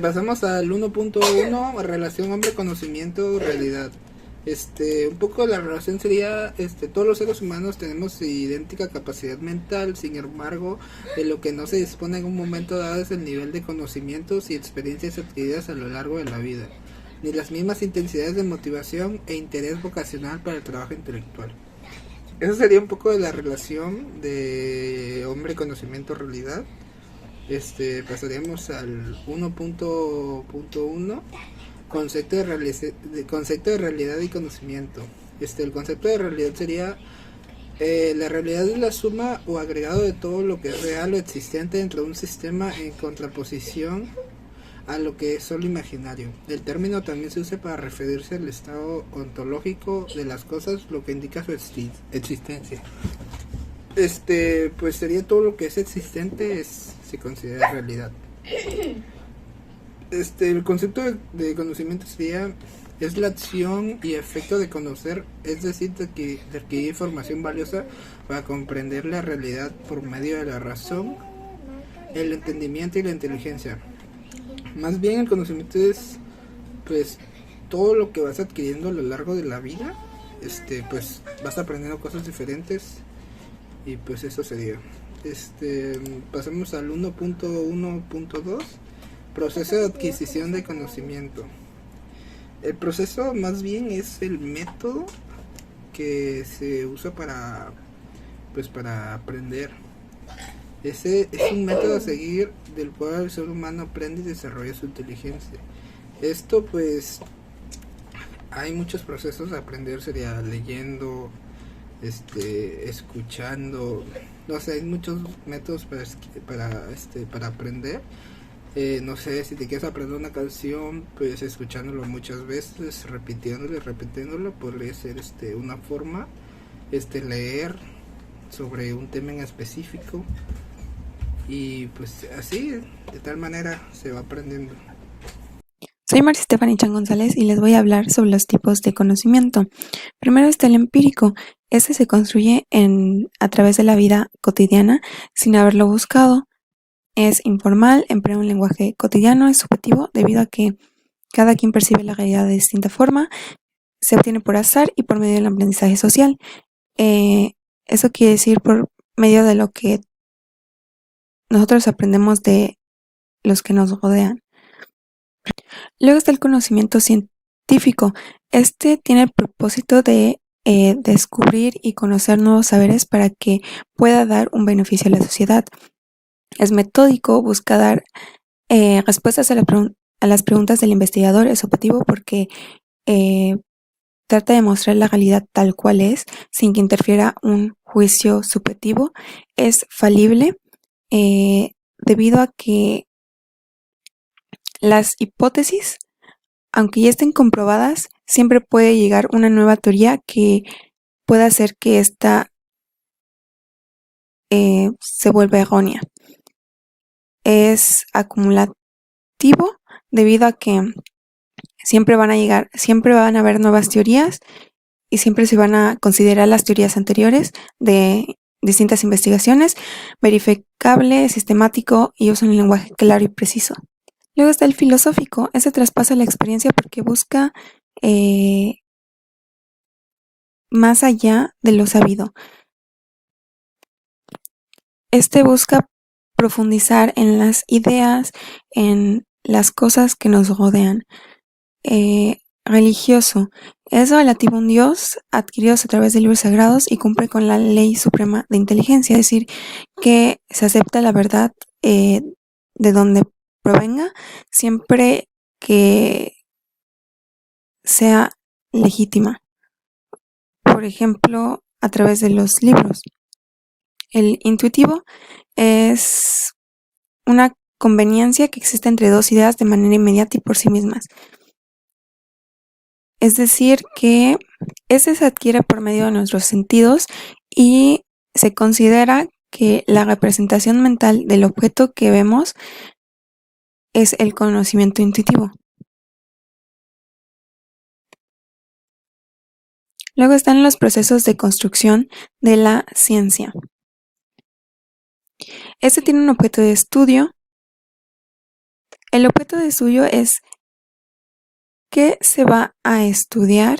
Pasamos al 1.1, relación hombre-conocimiento-realidad. Un poco la relación sería, todos los seres humanos tenemos idéntica capacidad mental, sin embargo, de lo que no se dispone en un momento dado es el nivel de conocimientos y experiencias adquiridas a lo largo de la vida, ni las mismas intensidades de motivación e interés vocacional para el trabajo intelectual. Eso sería un poco de la relación de hombre-conocimiento-realidad. Pasaríamos al 1.1, concepto de realidad y conocimiento. El concepto de realidad sería la realidad es la suma o agregado de todo lo que es real o existente dentro de un sistema en contraposición a lo que es solo imaginario. El término también se usa para referirse al estado ontológico de las cosas, lo que indica su existencia. Pues sería todo lo que es existente se considera realidad. El concepto de conocimiento sería es la acción y efecto de conocer, es decir, de adquirir información valiosa para comprender la realidad por medio de la razón, el entendimiento y la inteligencia. Más bien el conocimiento es pues todo lo que vas adquiriendo a lo largo de la vida, pues vas aprendiendo cosas diferentes y pues eso sería. Pasamos al 1.1.2, proceso de adquisición de conocimiento. El proceso más bien es el método que se usa para aprender. Ese es un método a seguir del cual el ser humano aprende y desarrolla su inteligencia. Esto pues hay muchos procesos de aprender, sería leyendo, escuchando, no sé, hay muchos métodos para aprender. No sé, si te quieres aprender una canción, pues escuchándolo muchas veces, repitiéndolo y repitiéndolo, podría ser una forma. Leer sobre un tema en específico y pues así, de tal manera se va aprendiendo. Soy Marcia Stephanie Chan González y les voy a hablar sobre los tipos de conocimiento. Primero está el empírico. Este se construye a través de la vida cotidiana sin haberlo buscado. Es informal, emplea un lenguaje cotidiano, es subjetivo debido a que cada quien percibe la realidad de distinta forma, se obtiene por azar y por medio del aprendizaje social. Eso quiere decir por medio de lo que nosotros aprendemos de los que nos rodean. Luego está el conocimiento científico. Este tiene el propósito de descubrir y conocer nuevos saberes para que pueda dar un beneficio a la sociedad. Es metódico, busca dar respuestas a las preguntas del investigador. Es objetivo porque trata de mostrar la realidad tal cual es, sin que interfiera un juicio subjetivo. Es falible debido a que las hipótesis, aunque ya estén comprobadas, siempre puede llegar una nueva teoría que pueda hacer que esta se vuelva errónea. Es acumulativo debido a que siempre van a haber nuevas teorías y siempre se van a considerar las teorías anteriores de distintas investigaciones, verificable, sistemático y usa un lenguaje claro y preciso. Luego está el filosófico. Ese traspasa la experiencia porque busca más allá de lo sabido. Este busca profundizar en las ideas, en las cosas que nos rodean. Religioso. Es relativo a un Dios adquiridos a través de libros sagrados y cumple con la ley suprema de inteligencia, es decir, que se acepta la verdad de donde provenga, siempre que sea legítima. Por ejemplo, a través de los libros. El intuitivo es una conveniencia que existe entre dos ideas de manera inmediata y por sí mismas. Es decir, que este se adquiere por medio de nuestros sentidos y se considera que la representación mental del objeto que vemos es el conocimiento intuitivo. Luego están los procesos de construcción de la ciencia. Este tiene un objeto de estudio El objeto de estudio es qué se va a estudiar,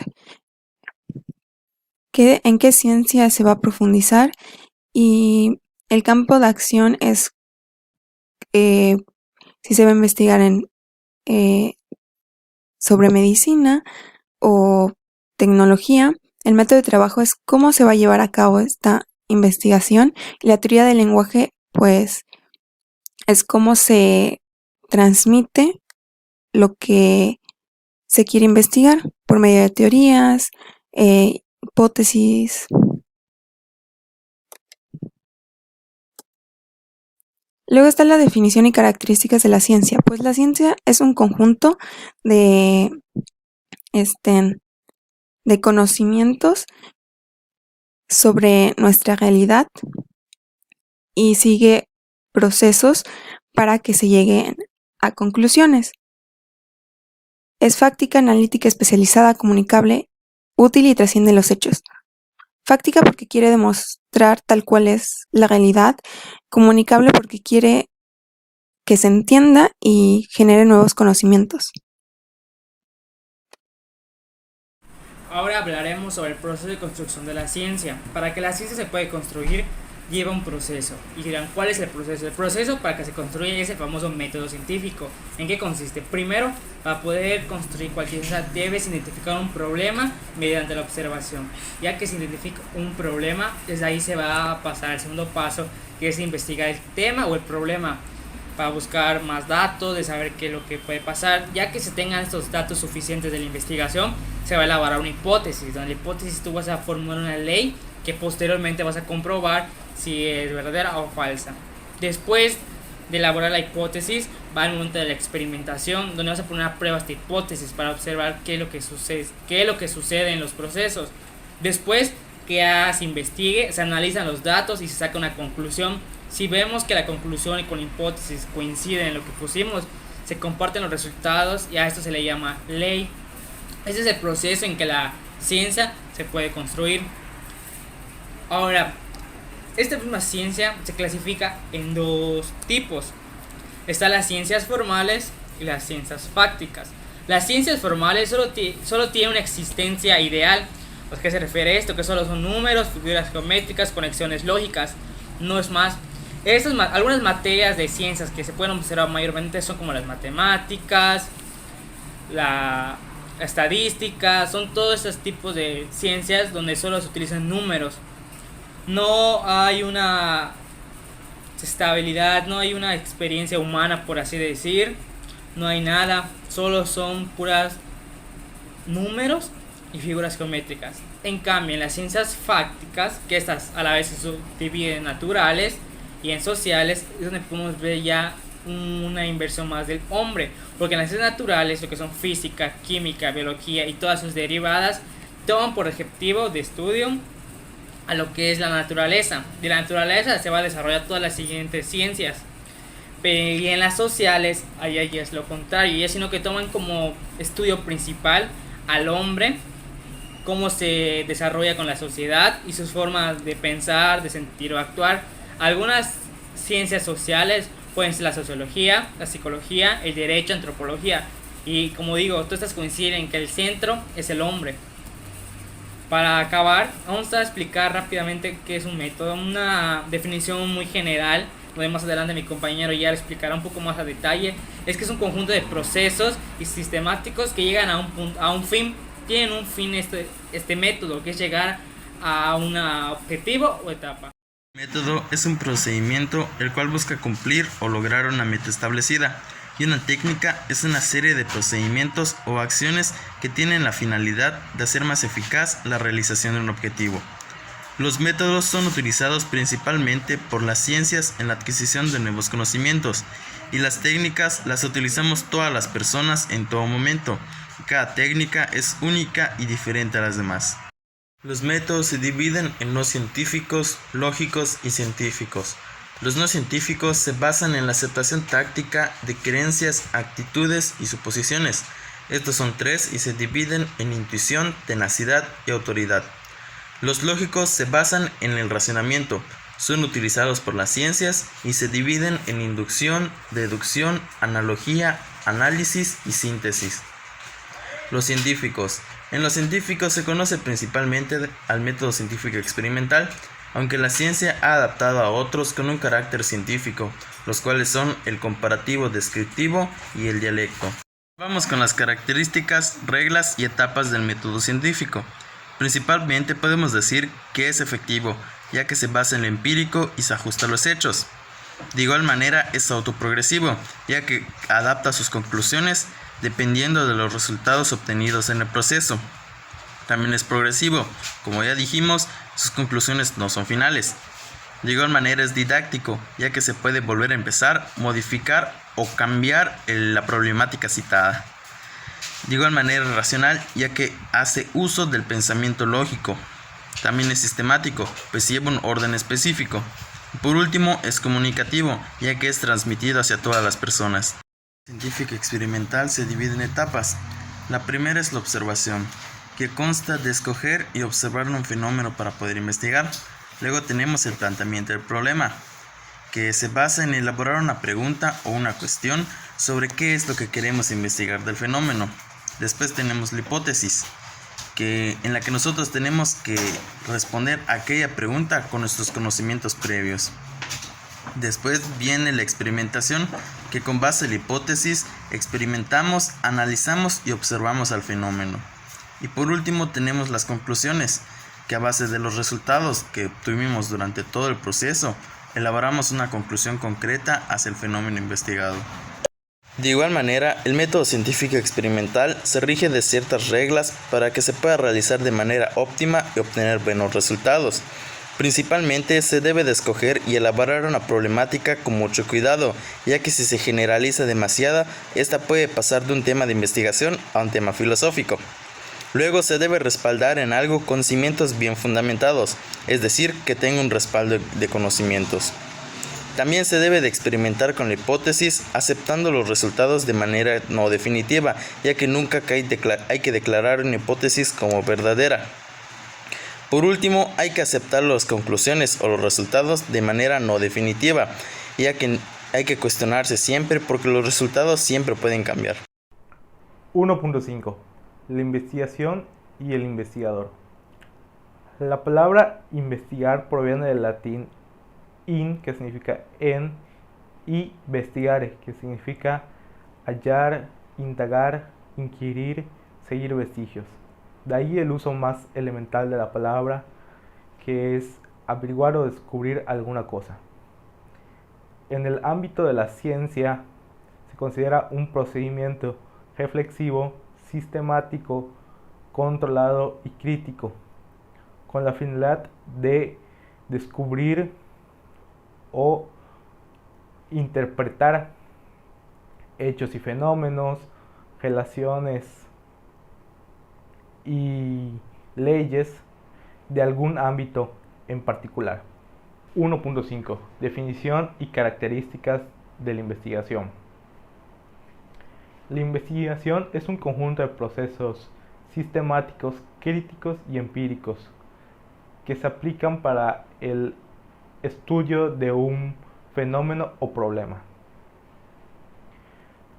en qué ciencia se va a profundizar, y el campo de acción es si se va a investigar sobre medicina o tecnología. El método de trabajo es cómo se va a llevar a cabo esta investigación, y la teoría del lenguaje pues es cómo se transmite lo que se quiere investigar por medio de teorías, hipótesis. Luego está la definición y características de la ciencia. Pues la ciencia es un conjunto de conocimientos sobre nuestra realidad y sigue procesos para que se lleguen a conclusiones. Es fáctica, analítica, especializada, comunicable, útil y trasciende los hechos. Fáctica porque quiere demostrar tal cual es la realidad, comunicable porque quiere que se entienda y genere nuevos conocimientos. Ahora hablaremos sobre el proceso de construcción de la ciencia. Para que la ciencia se pueda construir, lleva un proceso. Y dirán, ¿cuál es el proceso? El proceso para que se construya es el famoso método científico. ¿En qué consiste? Primero, para poder construir cualquier ciencia debes identificar un problema mediante la observación. Ya que se identifica un problema, desde ahí se va a pasar al segundo paso, que es investigar el tema o el problema, para buscar más datos, de saber qué es lo que puede pasar. Ya que se tengan estos datos suficientes de la investigación, se va a elaborar una hipótesis, donde la hipótesis tú vas a formular una ley que posteriormente vas a comprobar si es verdadera o falsa. Después de elaborar la hipótesis, va el momento de la experimentación, donde vas a poner a prueba esta hipótesis para observar qué es lo que sucede en los procesos. Después que ya se investigue, se analizan los datos y se saca una conclusión. Si vemos que la conclusión y con la hipótesis coinciden en lo que pusimos, se comparten los resultados y a esto se le llama ley. Ese es el proceso en que la ciencia se puede construir. Ahora, esta misma ciencia se clasifica en dos tipos. Están las ciencias formales y las ciencias fácticas. Las ciencias formales solo tienen una existencia ideal. ¿A qué se refiere esto? Que solo son números, figuras geométricas, conexiones lógicas. No es más. Algunas materias de ciencias que se pueden observar mayormente son como las matemáticas, la estadística, son todos estos tipos de ciencias donde solo se utilizan números. No hay una estabilidad, no hay una experiencia humana, por así decir, no hay nada, solo son puras números y figuras geométricas. En cambio, en las ciencias fácticas, que estas a la vez se subdividen en naturales y en sociales, es donde podemos ver ya una inversión más del hombre, porque en las ciencias naturales, lo que son física, química, biología y todas sus derivadas, toman por objetivo de estudio a lo que es la naturaleza. De la naturaleza se va a desarrollar todas las siguientes ciencias. Y en las sociales, ahí es lo contrario, y es sino que toman como estudio principal al hombre, cómo se desarrolla con la sociedad y sus formas de pensar, de sentir o actuar. Algunas ciencias sociales pueden ser la sociología, la psicología, el derecho, antropología. Y como digo, todas estas coinciden en que el centro es el hombre. Para acabar, vamos a explicar rápidamente qué es un método, una definición muy general, donde más adelante mi compañero ya lo explicará un poco más a detalle. Es que es un conjunto de procesos y sistemáticos que llegan a un fin, tienen un fin este método, que es llegar a un objetivo o etapa. El método es un procedimiento el cual busca cumplir o lograr una meta establecida, y una técnica es una serie de procedimientos o acciones que tienen la finalidad de hacer más eficaz la realización de un objetivo. Los métodos son utilizados principalmente por las ciencias en la adquisición de nuevos conocimientos, y las técnicas las utilizamos todas las personas en todo momento. Cada técnica es única y diferente a las demás. Los métodos se dividen en no científicos, lógicos y científicos. Los no científicos se basan en la aceptación táctica de creencias, actitudes y suposiciones. Estos son tres y se dividen en intuición, tenacidad y autoridad. Los lógicos se basan en el razonamiento, Son utilizados por las ciencias y se dividen en inducción, deducción, analogía, análisis y síntesis. Los científicos. En los científicos se conoce principalmente al método científico experimental, aunque la ciencia ha adaptado a otros con un carácter científico, los cuales son el comparativo descriptivo y el dialecto. Vamos con las características, reglas y etapas del método científico. Principalmente podemos decir que es efectivo, ya que se basa en lo empírico y se ajusta a los hechos. De igual manera es autoprogresivo, ya que adapta sus conclusiones dependiendo de los resultados obtenidos en el proceso. También es progresivo, como ya dijimos, sus conclusiones no son finales. De igual manera es didáctico, ya que se puede volver a empezar, modificar o cambiar la problemática citada. De igual manera es racional, ya que hace uso del pensamiento lógico. También es sistemático, pues lleva un orden específico. Por último, es comunicativo, ya que es transmitido hacia todas las personas. El científico experimental se divide en etapas. La primera es la observación, que consta de escoger y observar un fenómeno para poder investigar. Luego tenemos el planteamiento del problema, que se basa en elaborar una pregunta o una cuestión sobre qué es lo que queremos investigar del fenómeno. Después tenemos la hipótesis, en la que nosotros tenemos que responder a aquella pregunta con nuestros conocimientos previos. Después viene la experimentación, que con base en la hipótesis experimentamos, analizamos y observamos al fenómeno. Y por último tenemos las conclusiones, que a base de los resultados que obtuvimos durante todo el proceso, elaboramos una conclusión concreta hacia el fenómeno investigado. De igual manera, el método científico experimental se rige de ciertas reglas para que se pueda realizar de manera óptima y obtener buenos resultados. Principalmente se debe de escoger y elaborar una problemática con mucho cuidado, ya que si se generaliza demasiada, esta puede pasar de un tema de investigación a un tema filosófico. Luego se debe respaldar en algo con cimientos bien fundamentados, es decir, que tenga un respaldo de conocimientos. También se debe de experimentar con la hipótesis, aceptando los resultados de manera no definitiva, ya que nunca hay que declarar una hipótesis como verdadera. Por último, hay que aceptar las conclusiones o los resultados de manera no definitiva, ya que hay que cuestionarse siempre porque los resultados siempre pueden cambiar. 1.5. La investigación y el investigador. La palabra investigar proviene del latín in, que significa en, y vestigare, que significa hallar, indagar, inquirir, seguir vestigios. De ahí el uso más elemental de la palabra, que es averiguar o descubrir alguna cosa. En el ámbito de la ciencia se considera un procedimiento reflexivo, sistemático, controlado y crítico, con la finalidad de descubrir o interpretar hechos y fenómenos, relaciones y leyes de algún ámbito en particular. 1.5. Definición y características de la investigación. La investigación es un conjunto de procesos sistemáticos, críticos y empíricos que se aplican para el estudio de un fenómeno o problema.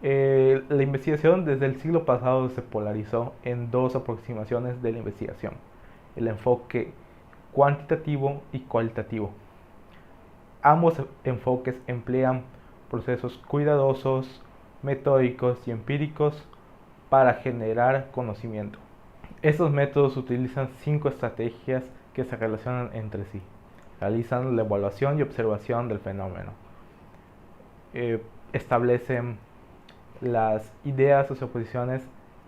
La investigación desde el siglo pasado se polarizó en dos aproximaciones de la investigación: el enfoque cuantitativo y cualitativo. Ambos enfoques emplean procesos cuidadosos, metódicos y empíricos para generar conocimiento. Estos métodos utilizan 5 estrategias que se relacionan entre sí. Realizan la evaluación y observación del fenómeno. Establecen las ideas o suposiciones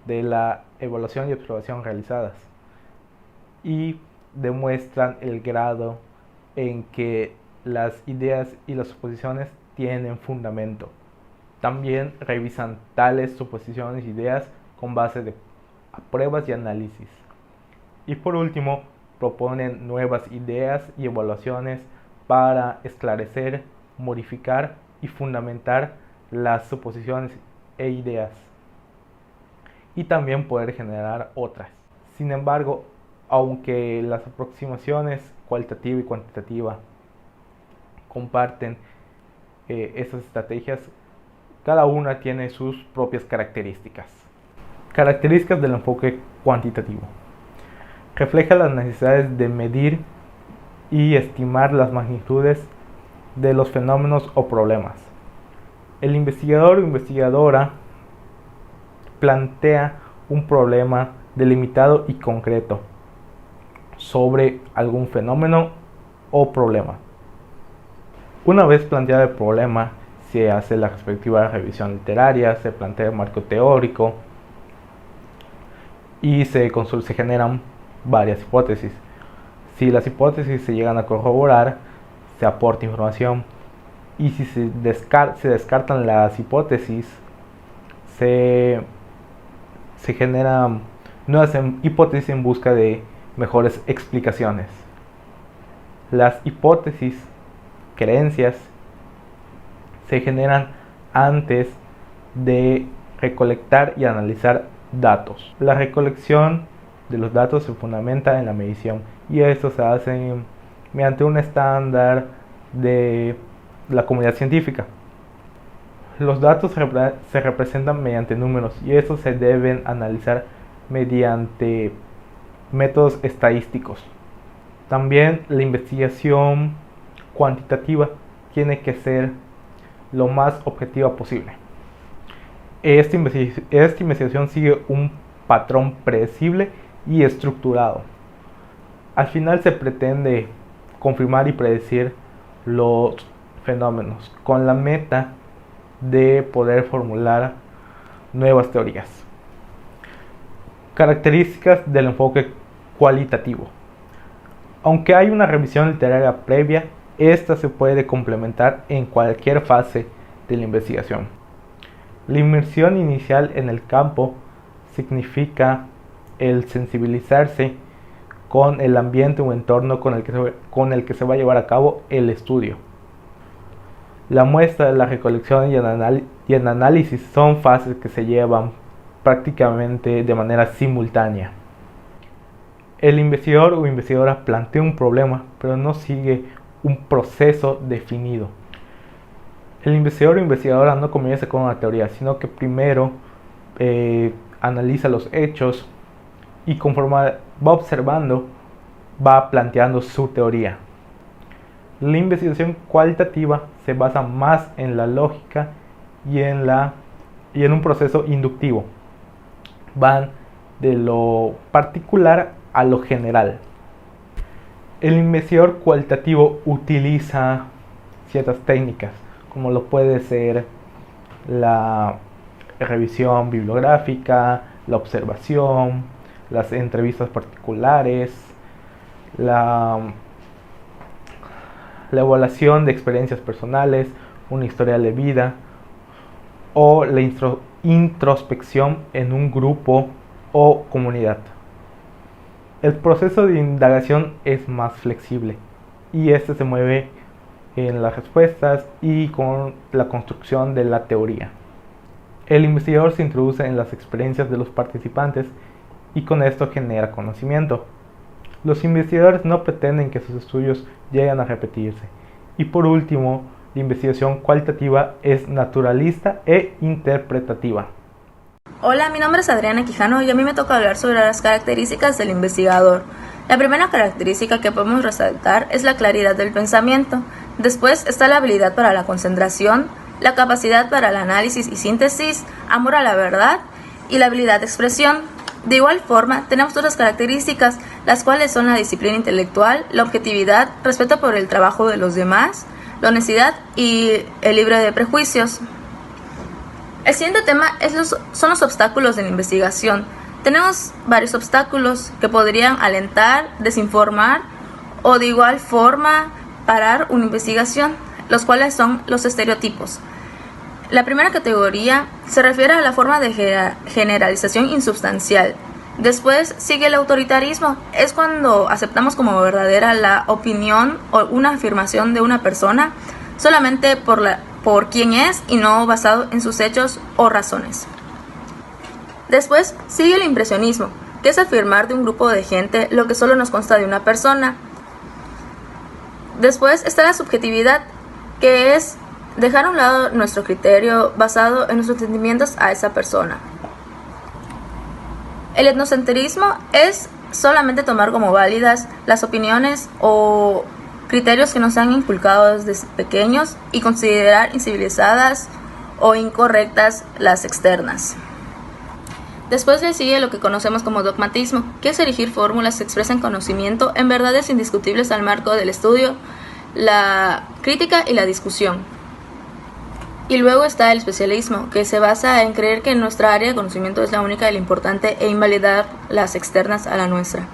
de la evaluación y observación realizadas y demuestran el grado en que las ideas y las suposiciones tienen fundamento. También revisan tales suposiciones e ideas con base de pruebas y análisis. Y por último, proponen nuevas ideas y evaluaciones para esclarecer, modificar y fundamentar las suposiciones e ideas, y también poder generar otras. Sin embargo, aunque las aproximaciones cualitativa y cuantitativa comparten esas estrategias, cada una tiene sus propias características. Características del enfoque cuantitativo. Refleja las necesidades de medir y estimar las magnitudes de los fenómenos o problemas. El investigador o investigadora plantea un problema delimitado y concreto sobre algún fenómeno o problema. Una vez planteado el problema, se hace la respectiva revisión literaria, se plantea el marco teórico y se generan varias hipótesis. Si las hipótesis se llegan a corroborar, se aporta información, y si se descartan las hipótesis, se generan nuevas hipótesis en busca de mejores explicaciones. Las hipótesis, creencias, se generan antes de recolectar y analizar datos. La recolección de los datos se fundamenta en la medición, y esto se hace mediante un estándar de la comunidad científica. Los datos se representan mediante números, y estos se deben analizar mediante métodos estadísticos. También la investigación cuantitativa tiene que ser lo más objetiva posible. Esta investigación sigue un patrón predecible y estructurado. Al final se pretende confirmar y predecir los fenómenos con la meta de poder formular nuevas teorías. Características del enfoque cualitativo. Aunque hay una revisión literaria previa, esta se puede complementar en cualquier fase de la investigación. La inmersión inicial en el campo significa el sensibilizarse con el ambiente o entorno con el que se va a llevar a cabo el estudio. La muestra, la recolección y el análisis son fases que se llevan prácticamente de manera simultánea. El investigador o investigadora plantea un problema, pero no sigue un proceso definido. El investigador o investigadora no comienza con una teoría, sino que primero analiza los hechos y conforme va observando, va planteando su teoría. La investigación cualitativa se basa más en la lógica y en un proceso inductivo. Van de lo particular a lo general. El investigador cualitativo utiliza ciertas técnicas, como lo puede ser la revisión bibliográfica, la observación, las entrevistas particulares, la evaluación de experiencias personales, una historia de vida, o la introspección en un grupo o comunidad. El proceso de indagación es más flexible, y este se mueve en las respuestas y con la construcción de la teoría. El investigador se introduce en las experiencias de los participantes y con esto genera conocimiento. Los investigadores no pretenden que sus estudios lleguen a repetirse. Y por último, la investigación cualitativa es naturalista e interpretativa. Hola, mi nombre es Adriana Quijano y a mí me toca hablar sobre las características del investigador. La primera característica que podemos resaltar es la claridad del pensamiento. Después está la habilidad para la concentración, la capacidad para el análisis y síntesis, amor a la verdad y la habilidad de expresión. De igual forma, tenemos otras características, las cuales son la disciplina intelectual, la objetividad, respeto por el trabajo de los demás, la honestidad y el libre de prejuicios. El siguiente tema son los obstáculos de la investigación. Tenemos varios obstáculos que podrían alentar, desinformar o de igual forma parar una investigación, los cuales son los estereotipos. La primera categoría se refiere a la forma de generalización insubstancial. Después sigue el autoritarismo. Es cuando aceptamos como verdadera la opinión o una afirmación de una persona solamente por quién es y no basado en sus hechos o razones. Después sigue el impresionismo, que es afirmar de un grupo de gente lo que solo nos consta de una persona. Después está la subjetividad, que es dejar a un lado nuestro criterio basado en nuestros entendimientos a esa persona. El etnocentrismo es solamente tomar como válidas las opiniones o criterios que nos han inculcado desde pequeños y considerar incivilizadas o incorrectas las externas. Después le sigue lo que conocemos como dogmatismo, que es erigir fórmulas que expresan conocimiento en verdades indiscutibles al marco del estudio, la crítica y la discusión. Y luego está el especialismo, que se basa en creer que nuestra área de conocimiento es la única y la importante e invalidar las externas a la nuestra.